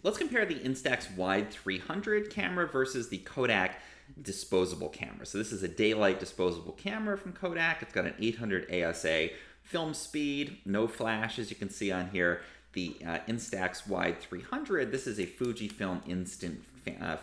Let's compare the Instax Wide 300 camera versus the Kodak disposable camera. So this is a daylight disposable camera from Kodak. It's got an 800 ASA film speed, no flash as you can see on here. The Instax Wide 300, this is a Fujifilm instant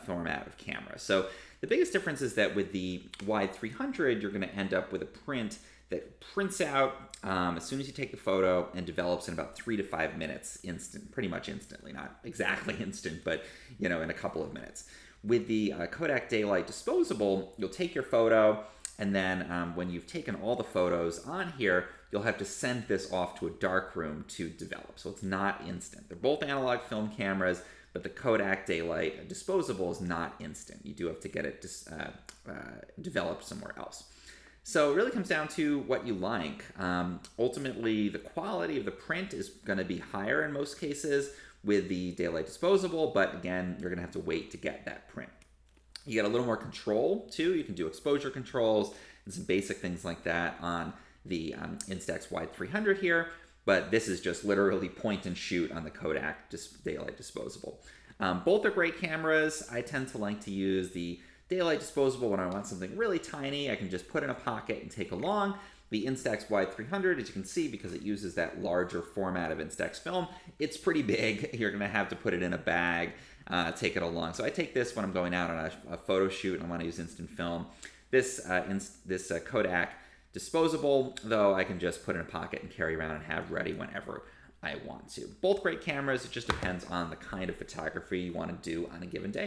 format of camera. So the biggest difference is that with the Wide 300, you're going to end up with a print that prints out as soon as you take the photo and develops in about 3 to 5 minutes, pretty much instantly, not exactly instant, but in a couple of minutes. With the Kodak Daylight Disposable, you'll take your photo, and then when you've taken all the photos on here, you'll have to send this off to a darkroom to develop. So it's not instant. They're both analog film cameras, but the Kodak Daylight Disposable is not instant. You do have to get it developed somewhere else. So it really comes down to what you like. Ultimately, the quality of the print is going to be higher in most cases with the Daylight Disposable, but again, you're going to have to wait to get that print. You get a little more control too. You can do exposure controls and some basic things like that on the Instax Wide 300 here, but this is just literally point and shoot on the Kodak Daylight Disposable. Both are great cameras. I tend to like to use the Daylight Disposable when I want something really tiny. I can just put in a pocket and take along. The Instax Wide 300, as you can see, because it uses that larger format of Instax film, it's pretty big. You're going to have to put it in a bag, take it along. So I take this when I'm going out on a photo shoot and I want to use instant film. This Kodak Disposable, though, I can just put in a pocket and carry around and have ready whenever I want to. Both great cameras. It just depends on the kind of photography you want to do on a given day.